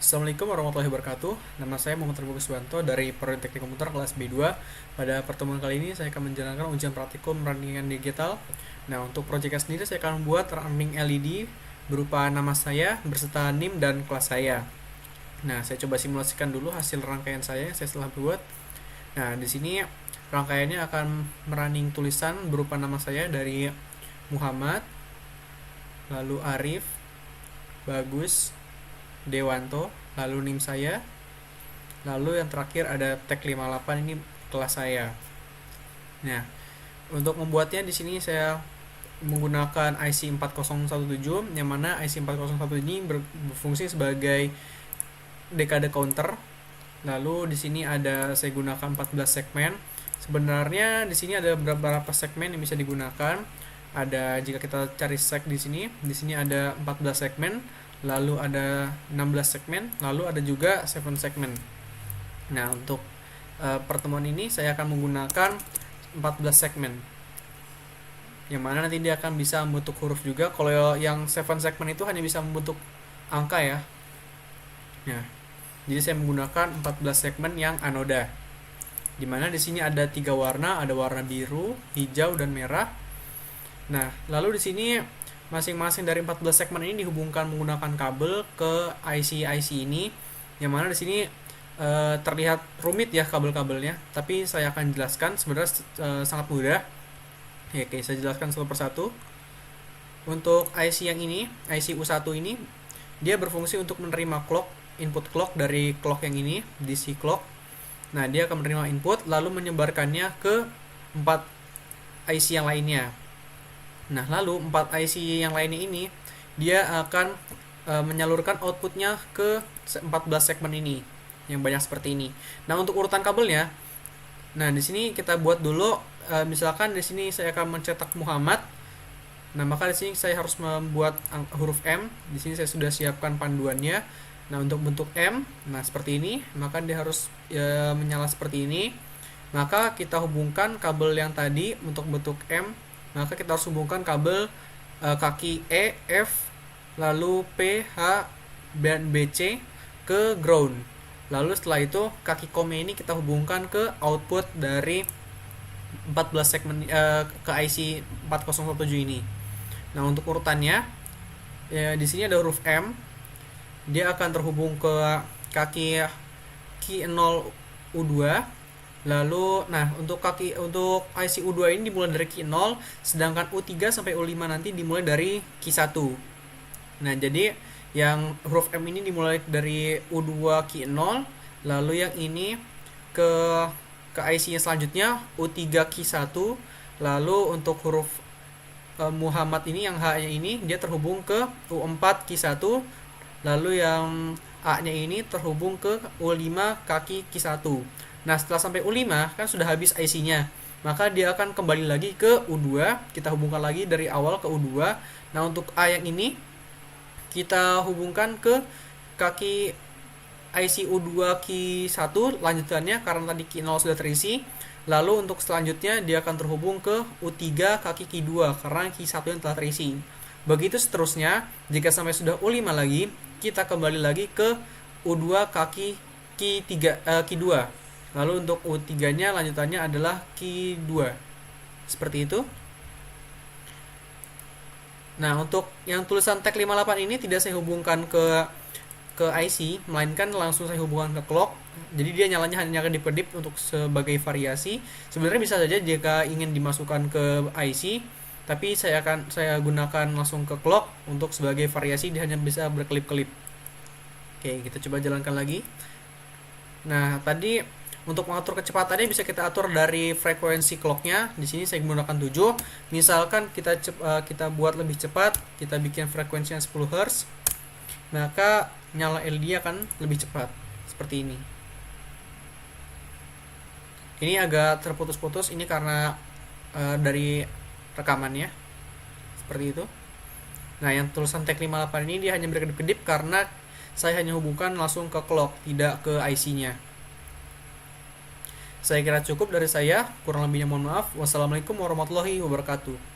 Assalamualaikum warahmatullahi wabarakatuh. Nama saya Muhammad Teguh Kuswanto dari Prodi Teknik Komputer kelas B2. Pada pertemuan kali ini saya akan menjalankan ujian praktikum runningan digital. Nah, untuk proyeknya sendiri saya akan membuat running LED berupa nama saya berserta NIM dan kelas saya. Nah, saya coba simulasikan dulu hasil rangkaian saya yang saya telah buat. Nah, di sini rangkaiannya akan merunning tulisan berupa nama saya dari Muhammad, lalu Arif, Bagus, Dewanto, lalu NIM saya, lalu yang terakhir ada tag 58 ini kelas saya. Nah, untuk membuatnya di sini saya menggunakan IC 4017 yang mana IC 4017 ini berfungsi sebagai dekade counter. Lalu di sini ada saya gunakan 14 segmen. Sebenarnya di sini ada beberapa segmen yang bisa digunakan. Ada jika kita cari seg di sini ada 14 segmen, lalu ada 16 segmen, lalu ada juga 7 segmen. Nah, untuk pertemuan ini saya akan menggunakan 14 segmen. Yang mana nanti dia akan bisa membentuk huruf juga. Kalau yang 7 segmen itu hanya bisa membentuk angka ya. Nah, jadi saya menggunakan 14 segmen yang anoda. Dimana di sini ada 3 warna, ada warna biru, hijau, dan merah. Nah, lalu di sini masing-masing dari 14 segmen ini dihubungkan menggunakan kabel ke IC ini, yang mana di sini terlihat rumit ya kabel-kabelnya, tapi saya akan jelaskan sebenarnya sangat mudah. Oke, saya jelaskan satu persatu. Untuk IC yang ini, IC U1 ini, dia berfungsi untuk menerima clock, input clock dari clock yang ini, DC clock. Nah, dia akan menerima input lalu menyebarkannya ke 4 IC yang lainnya. Nah, lalu 4 IC yang lainnya ini dia akan menyalurkan outputnya ke 14 segmen ini yang banyak seperti ini. Nah, untuk urutan kabelnya, nah di sini kita buat dulu. Misalkan di sini saya akan mencetak Muhammad. Nah, maka di sini saya harus membuat huruf M. Di sini saya sudah siapkan panduannya. Nah, untuk bentuk M, nah seperti ini, maka dia harus menyala seperti ini. Maka kita hubungkan kabel yang tadi untuk bentuk M. Maka kita harus hubungkan kabel kaki E, F, lalu P, H, dan BC ke ground. Lalu setelah itu kaki kome ini kita hubungkan ke output dari 14 segmen ke IC 4017 ini. Nah, untuk urutannya di sini ada huruf M. Dia akan terhubung ke kaki Q0 U2. Lalu, nah untuk IC U2 ini dimulai dari Q0, sedangkan U3 sampai U5 nanti dimulai dari Q1. Nah, jadi yang huruf M ini dimulai dari U2 Q0, lalu yang ini ke IC yang selanjutnya U3 Q1, lalu untuk huruf Muhammad ini yang H-nya ini dia terhubung ke U4 Q1, lalu yang A-nya ini terhubung ke U5 kaki Q1. Nah, setelah sampai U5 kan sudah habis IC-nya. Maka dia akan kembali lagi ke U2. Kita hubungkan lagi dari awal ke U2. Nah, untuk A yang ini kita hubungkan ke kaki IC U2 Q1 lanjutannya karena tadi Q0 sudah terisi. Lalu untuk selanjutnya dia akan terhubung ke U3 kaki Q2 karena Q1 yang telah terisi. Begitu seterusnya, jika sampai sudah U5 lagi, kita kembali lagi ke U2 kaki Q2. Lalu untuk U3-nya lanjutannya adalah Q2. Seperti itu. Nah, untuk yang tulisan tag 58 ini tidak saya hubungkan ke IC, melainkan langsung saya hubungkan ke clock. Jadi dia nyalanya hanya kedip-kedip untuk sebagai variasi. Sebenarnya bisa saja jika ingin dimasukkan ke IC, tapi saya gunakan langsung ke clock untuk sebagai variasi, dia hanya bisa berkelip-kelip. Oke, kita coba jalankan lagi. Nah, tadi untuk mengatur kecepatannya bisa kita atur dari frekuensi clocknya. Di sini saya menggunakan 7. Misalkan kita buat lebih cepat, kita bikin frekuensinya 10 Hz, maka nyala LED akan lebih cepat. Seperti ini. Ini agak terputus-putus, ini karena dari rekamannya. Seperti itu. Nah, yang tulisan tag 58 ini dia hanya berkedip-kedip karena saya hanya hubungkan langsung ke clock, tidak ke IC-nya. Saya kira cukup dari saya, kurang lebihnya mohon maaf. Wassalamualaikum warahmatullahi wabarakatuh.